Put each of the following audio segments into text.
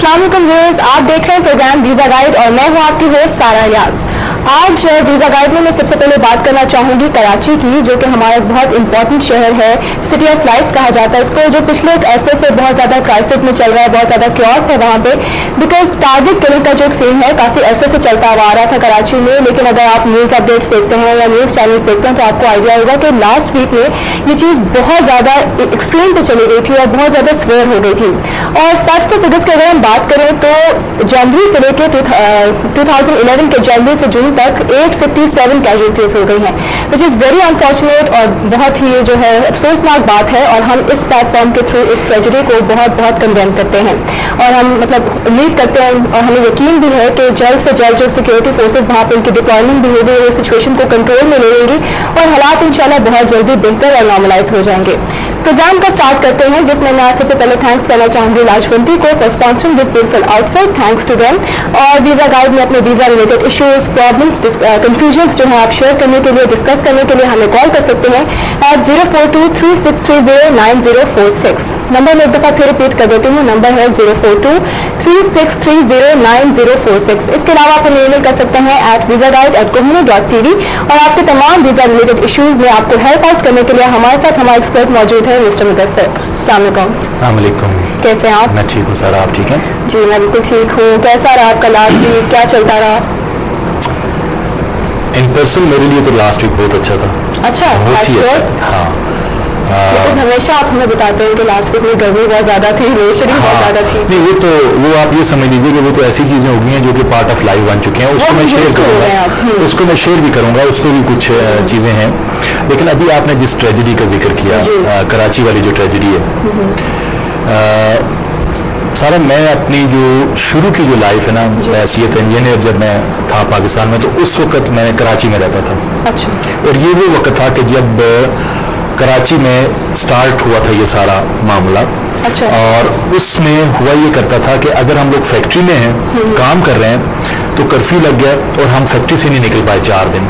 अस्सलाम वालेकुम व्यूअर्स, आप देख रहे हैं प्रोग्राम वीज़ा गाइड और मैं हूं आपकी होस्ट सारा यास। आज वीज़ा गाइड में मैं सबसे पहले बात करना चाहूँगी कराची की, जो कि हमारा बहुत इंपॉर्टेंट शहर है, सिटी ऑफ लाइट्स कहा जाता है इसको, जो पिछले एक अरसे से बहुत ज़्यादा क्राइसिस में चल रहा है, बहुत ज़्यादा क्योस है वहाँ पे, बिकॉज टारगेट किलिंग का जो एक सीन है काफ़ी अरसे से चलता हुआ आ रहा था कराची में। लेकिन अगर आप न्यूज़ अपडेट्स देखते हैं या न्यूज़ चैनल्स देखते हैं तो आपको आइडिया होगा कि लास्ट वीक में ये चीज़ बहुत ज़्यादा एक्सट्रीम पे चली गई थी और बहुत ज़्यादा स्वेयर हो गई थी। और फैक्ट्स और फिगर्स की अगर हम बात करें तो जनवरी से लेकर 2011 के जनवरी से जून तक 857 कैजुअलिटीज हो गई हैं, विच इज़ वेरी अनफॉर्चुनेट और बहुत ही जो है अफसोसनाक बात है। और हम इस प्लेटफॉर्म के थ्रू इस ट्रेजेडी को बहुत बहुत कंडेम करते हैं और हम उम्मीद करते हैं और हमें यकीन भी है कि जल्द से जल्द जो सिक्योरिटी फोर्सेज वहाँ पर उनकी डिप्लॉयमेंट भी होगी, वो सिचुएशन को कंट्रोल में ले लेंगी और हालात इंशाल्लाह बहुत जल्दी बेहतर और नॉर्मलाइज हो जाएंगे। प्रोग्राम का स्टार्ट करते हैं, जिसमें मैं सबसे पहले थैंक्स करना चाहूँगी लाजवंती को for sponsoring this beautiful outfit, thanks to them. और वीज़ा गाइड में अपने visa related issues, problems, confusions जो है आप शेयर करने के लिए, डिस्कस करने के लिए हमें कॉल कर सकते हैं at 04236309046। नंबर में एक दफ़ा फिर रिपीट कर देती हूँ, नंबर है 04236309046। इसके अलावा आप हमें ईमेल कर सकते हैं @visaguide@kohinoor.tv। और आपके तमाम वीज़ा रिलेटेड इश्यूज में आपको हेल्प आउट करने के लिए हमारे साथ हमारे एक्सपर्ट मौजूद है मिस्टर मुदस्सिर। अस्सलाम वालेकुम। कैसे हैं आप? मैं ठीक हूँ सर, आप ठीक हैं? जी मैं बिल्कुल ठीक हूँ। कैसा रहा आपका लास्ट वीक, क्या चलता रहा? इन पर्सन मेरे लिए तो लास्ट वीक बहुत अच्छा था। अच्छा, बहुत ही अच्छा था। हाँ, हमेशा आप हमें बताते हैं कि लास्ट वीक में गर्मी बहुत ज़्यादा थी, लोड बहुत ज़्यादा थी। नहीं वो आप ये समझ लीजिए कि वो तो ऐसी चीज़ें हो गई हैं जो कि पार्ट ऑफ लाइफ बन चुके हैं। उसको मैं शेयर करूँगा, उस पर भी कुछ चीज़ें हैं। लेकिन अभी आपने जिस ट्रेजेडी का जिक्र किया, कराची वाली जो ट्रेजेडी है, सारा मैं अपनी जो शुरू की जो लाइफ है ना, हैसियत इंजीनियर जब मैं था पाकिस्तान में, तो उस वक्त मैं कराची में रहता था। अच्छा। और ये वो वक्त था कि जब कराची में स्टार्ट हुआ था ये सारा मामला। अच्छा। और उसमें हुआ ये करता था कि अगर हम लोग फैक्ट्री में हैं, काम कर रहे हैं, तो कर्फ्यू लग गया और हम फैक्ट्री से नहीं निकल पाए 4 दिन।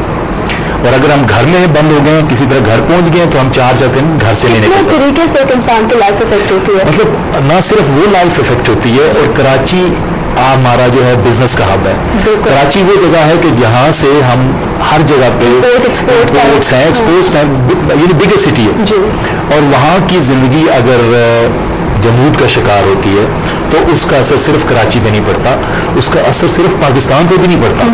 और अगर हम घर में बंद हो गए, किसी तरह घर पहुंच गए, तो हम 4 दिन घर से नहीं निकल पाए। तरीके से एक इंसान की लाइफ इफेक्ट होती है, मतलब ना सिर्फ वो लाइफ इफेक्ट होती है, और कराची हमारा जो है बिजनेस का हब है। कराची वो जगह है कि जहाँ से हम हर जगह पे एक्सपोर्ट्स हैं, ये बिगेस्ट सिटी है। और वहाँ की जिंदगी अगर जमूद का शिकार होती है तो उसका असर सिर्फ कराची पे नहीं पड़ता, उसका असर सिर्फ पाकिस्तान पे भी नहीं पड़ता,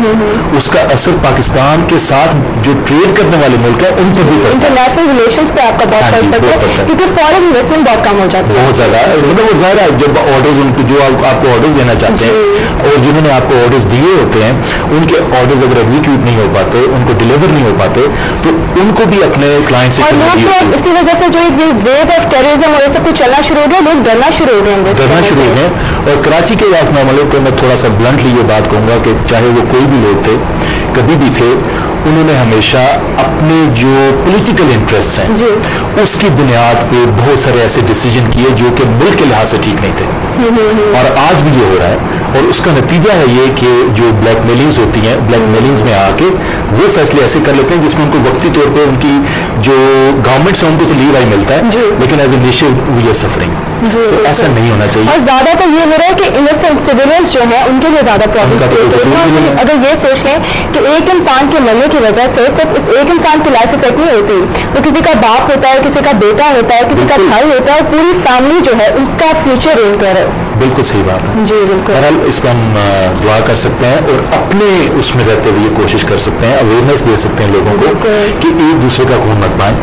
उसका असर पाकिस्तान के साथ जो ट्रेड करने वाले मुल्क हैं उन पर भी पड़ता है। इंटरनेशनल रिलेशंस पे आपका बहुत फर्क पड़ता है, क्योंकि फॉरेन इन्वेस्टमेंट बहुत कम हो जाती है, बहुत ज़्यादा। मतलब वो ज़ाहिर है जब ऑर्डर्स उनको जो आपको ऑर्डर्स देना चाहते हैं और जिन्होंने आपको ऑर्डर्स दिए होते हैं, उनके ऑर्डर्स अगर एग्जीक्यूट नहीं हो पाते, उनको डिलीवर नहीं हो पाते, तो उनको भी अपने क्लाइंट से इसी वजह से जो वेव ऑफ टेररिज्म और ये सब कुछ चलना शुरू हो गया, लोग डरना शुरू हो गए। और कराची के मामले को मैं थोड़ा सा ब्लंटली ये बात कहूँगा कि चाहे वो कोई भी लोग थे, कभी भी थे, उन्होंने हमेशा अपने जो पॉलिटिकल इंटरेस्ट हैं उसकी बुनियाद पे बहुत सारे ऐसे डिसीजन किए जो कि मुल्क के लिहाज से ठीक नहीं थे। और आज भी ये हो रहा है, और उसका नतीजा है ये कि जो ब्लैकमेलिंग्स होती हैं, ब्लैकमेलिंग्स में आके वो फैसले ऐसे कर लेते हैं जिसमें उनको वक्ती तौर पे उनकी जो गवर्नमेंट से उनको तो लीव आई मिलता है, लेकिन as a nation we are suffering. ऐसा नहीं होना चाहिए। और ज्यादातर ये हो रहा है कि इनोसेंट सिविलियंस जो है उनके लिए ज्यादा प्रॉब्लम। अगर ये सोच लें कि एक इंसान के मरने की वजह से सिर्फ उस एक इंसान की लाइफ इफेक्ट नहीं होती, तो किसी का बाप होता है, किसी का बेटा होता है, किसी का भाई होता है, पूरी फैमिली जो है उसका फ्यूचर रुइन कर रहा है। बिल्कुल सही बात है जी, बिल्कुल। बहरहाल इस पर हम दुआ कर सकते हैं और अपने उसमें रहते हुए कोशिश कर सकते हैं, अवेयरनेस दे सकते हैं लोगों को कि एक दूसरे का खून मत पाएं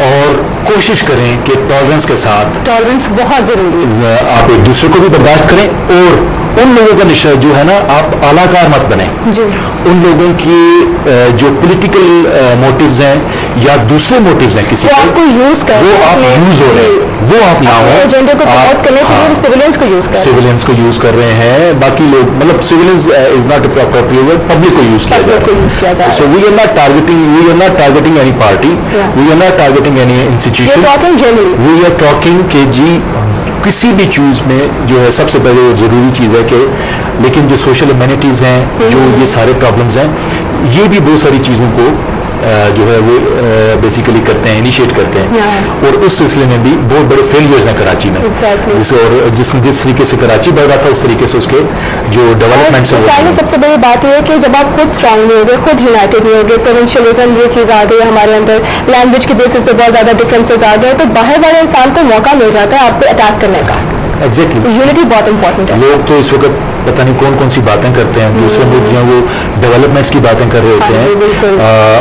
और कोशिश करें कि टॉलरेंस के साथ, टॉलरेंस बहुत जरूरी है, आप एक दूसरे को भी बर्दाश्त करें और उन लोगों का निशा जो है ना, आप आलाकार मत बने। उन लोगों की जो पॉलिटिकल मोटिव्स हैं या दूसरे मोटिव्स हैं किसी आपको यूज कर, वो आप यूज हो रहे हैं, वो आप ना हो। एजेंडे को प्रमोट करने के लिए सिविलियंस को यूज कर रहे हैं, बाकी लोग मतलब civilians is not appropriate, public को यूज किया जा रहा है। So we are not targeting any party, we are not targeting any institution, we are talking के जी किसी भी चीज़ में जो है सबसे पहले ज़रूरी चीज़ है कि लेकिन जो सोशल ह्यूमैनिटीज़ हैं, जो ये सारे प्रॉब्लम्स हैं, ये भी बहुत सारी चीज़ों को जो है वो बेसिकली करते हैं, इनिशिएट करते हैं, और उस सिलसिले में भी बहुत बड़े फेलियर्स हैं कराची में। और जिस तरीके से कराची बढ़ रहा था उस तरीके से उसके जो डेवलपमेंट है। सबसे बड़ी बात यह है कि जब आप खुद स्ट्रांग नहीं होगे, खुद यूनाइटेड नहीं होगे, प्रोविंशियलिज्म ये चीज़ आ गई हमारे अंदर, लैंग्वेज के बेसिस पे बहुत ज़्यादा डिफरेंसेस आ गए, तो बाहर वाले इंसान को मौका मिल जाता है आप पे अटैक करने का। एग्जैक्टली, यूनिटी बहुत इंपॉर्टेंट है। लोग तो इस वक्त पता नहीं कौन कौन सी बातें करते हैं, दूसरे मुल्क जो है वो डेवलपमेंट्स की बातें कर रहे होते हैं,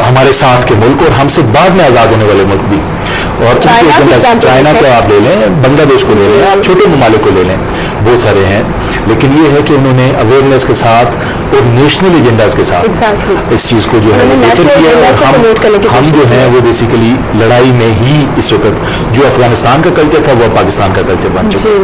हमारे साथ के मुल्क और हमसे बाद में आज़ाद होने वाले मुल्क भी, और चाइना का आप ले लें, बांग्लादेश को ले लें, आप छोटे ममालिक को ले लें, बहुत सारे हैं, लेकिन ये है कि उन्होंने अवेयरनेस के साथ और नेशनल एजेंडाज के साथ इस चीज़ को जो है बेहतर किया, और हम जो हैं वो बेसिकली लड़ाई में ही इस वक्त जो अफगानिस्तान का कल्चर था वो पाकिस्तान का कल्चर बन चुका है।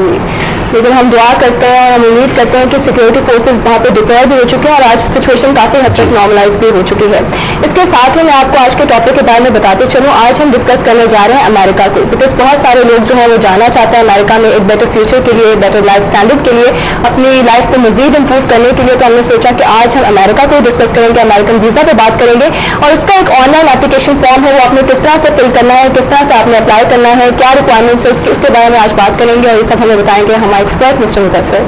लेकिन हम दुआ करते हैं और हम उम्मीद करते हैं कि सिक्योरिटी फोर्सेस वहाँ पे डिप्लॉय भी हो चुके हैं और आज सिचुएशन काफ़ी हद तक नॉर्मलाइज भी हो चुकी है। इसके साथ ही मैं आपको आज के टॉपिक के बारे में बताते चलूँ, आज हम डिस्कस करने जा रहे हैं अमेरिका को, बिकॉज बहुत सारे लोग जो हैं वो जाना चाहते हैं अमेरिका में एक बेटर फ्यूचर के लिए, बेटर लाइफ स्टैंडर्ड के लिए, अपनी लाइफ को मजीद इंप्रूव करने के लिए। तो हमने सोचा कि आज हम अमेरिका को डिस्कस करेंगे, अमेरिकन वीज़ा पे बात करेंगे, और उसका एक ऑनलाइन एप्लीकेशन फॉर्म है, वो आपने किस तरह से फिल करना है, किस तरह से आपने अप्लाई करना है, क्या रिक्वायरमेंट्स है, उसके बारे में आज बात करेंगे, और ये सब हमें बताएंगे हमारे एक्सपर्ट मिस्टर मुदस्सिर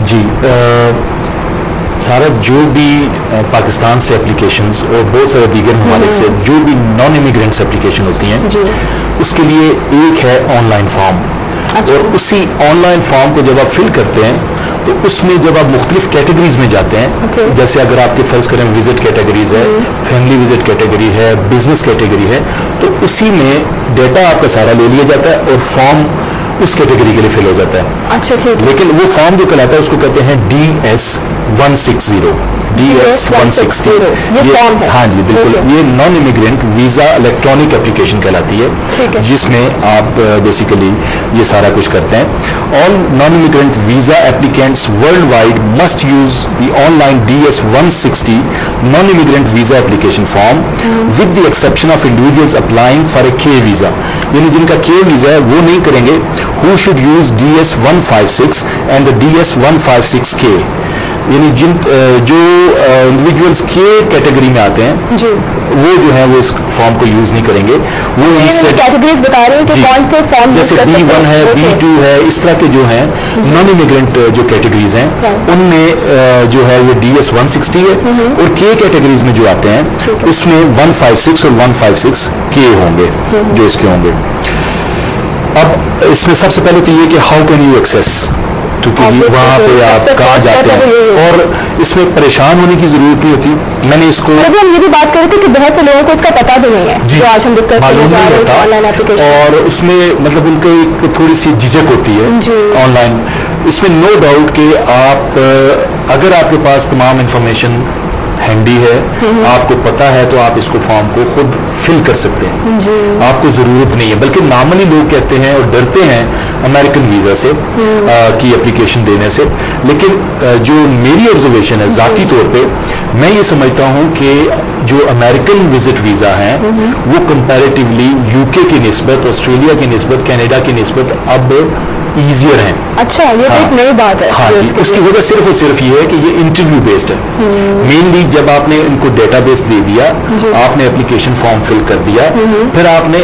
जी। सारा जो भी पाकिस्तान से एप्लीकेशंस और बहुत सारे दीगर ममालिक से जो भी नॉन इमिग्रेंट्स एप्लीकेशन होती हैं, उसके लिए एक है ऑनलाइन फॉर्म। और उसी ऑनलाइन फॉर्म को जब आप फिल करते हैं तो उसमें जब आप मुख्तलिफ कैटेगरीज में जाते हैं, जैसे अगर आपके फर्ज करें विजिट कैटेगरीज है, फैमिली विजिट कैटेगरी है, बिजनेस कैटेगरी है, तो उसी में डेटा आपका सारा ले लिया जाता है और फॉर्म उस कैटेगरी के लिए फिल हो जाता है। अच्छा, ठीक। लेकिन वो फॉर्म जो कहलाता है उसको कहते हैं DS-160। DS-160 ये फॉर्म है। हाँ जी, बिल्कुल। ये non immigrant visa electronic application कहलाती है, जिसमें आप बेसिकली ये सारा कुछ करते हैं। All non immigrant visa applicants world wide must use the online DS-160 non immigrant visa application form with the exception of individuals applying for a K visa, यानी जिनका K वीज़ा है वो नहीं करेंगे। Who should use DS-156 and the DS-156K, यानी जिन जो individuals के category में आते हैं वो जो है वो इस फॉर्म को यूज नहीं करेंगे। वो कैटेगरीज बता रहे हैं कि कौन से फॉर्म, जैसे B1 है, B2 है, इस तरह के जो हैं नॉन इमिग्रेंट जो कैटेगरीज हैं उनमें जो है वो DS-160 है, और K कैटेगरीज में जो आते हैं उसमें 156 और 156K होंगे जो इसके होंगे। अब इसमें सबसे पहले तो ये कि हाउ कैन यू एक्सेस, क्योंकि वहाँ पे आप कहाँ जाते हैं, और इसमें परेशान होने की जरूरत नहीं होती। मैंने इसको अभी हम ये भी बात कर रहे थे कि बहुत से लोगों को इसका पता भी नहीं है, जो आज हम डिस्कस करने जा रहे हैं ऑनलाइन एप्लीकेशन, और उसमें मतलब उनको एक थोड़ी सी झिझक होती है ऑनलाइन। इसमें नो डाउट कि आप अगर आपके पास तमाम इंफॉर्मेशन हैंडी है, आपको पता है, तो आप इसको फॉर्म को खुद फिल कर सकते हैं, आपको ज़रूरत नहीं है। बल्कि नॉर्मली लोग कहते हैं और डरते हैं अमेरिकन वीज़ा से की एप्लीकेशन देने से, लेकिन जो मेरी ऑब्जर्वेशन है ज़ाती तौर पे, मैं ये समझता हूँ कि जो अमेरिकन विजिट वीज़ा हैं वो कंपैरेटिवली UK की निस्बत, ऑस्ट्रेलिया की निस्बत, कनाडा की निस्बत अब ईजियर हैं। अच्छा, ये एक नई बात है। हाँ जी, उसकी वजह सिर्फ और सिर्फ ये है कि ये इंटरव्यू बेस्ड है। मेनली जब आपने इनको डेटाबेस दे दिया, आपने एप्लीकेशन फॉर्म फिल कर दिया, फिर आपने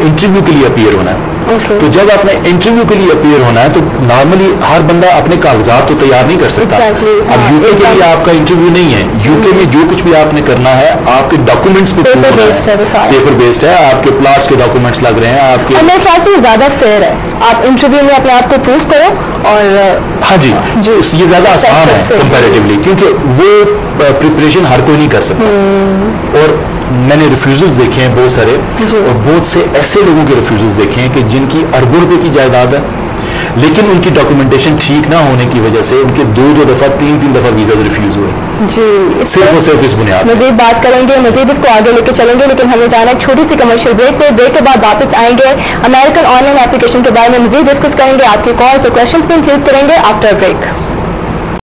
इंटरव्यू के लिए अपीयर होना है। तो जब आपने इंटरव्यू के लिए अपीयर होना है तो नॉर्मली हर बंदा अपने कागजात तो तैयार नहीं कर सकता। अब UK के लिए आपका इंटरव्यू नहीं है, UK में जो कुछ भी आपने करना है आपके डॉक्यूमेंट्स पे पेपर बेस्ड है, आपके प्लॉट्स के डॉक्यूमेंट्स लग रहे हैं आपके। मेरे ख्याल से ज्यादा फेयर है, आप इंटरव्यू में अपने आप को प्रूव करो, और हाँ जी, ये ज्यादा आसान है कंपैरेटिवली, क्योंकि वो प्रिपरेशन हर कोई नहीं कर सकता। और मैंने रिफ्यूजल्स देखे हैं बहुत सारे, और बहुत से ऐसे लोगों के रिफ्यूजल्स देखे हैं कि जिनकी अरबों रुपए की जायदाद है, लेकिन उनकी डॉक्यूमेंटेशन ठीक ना होने की वजह से उनके 2 दफा 3 दफा वीजा रिफ्यूज हुए जी, सिर्फ और सिर्फ इस बुनियाद। मजीद बात करेंगे, मजीद इसको आगे लेके चलेंगे, लेकिन हमें जाना एक छोटी सी कमर्शियल ब्रेक पे। ब्रेक के बाद वापस आएंगे, अमेरिकन ऑनलाइन एप्लीकेशन के बारे में मजीद डिस्कस करेंगे, आपके कॉल्स और क्वेश्चंस भी इंक्लूड करेंगे आफ्टर ब्रेक।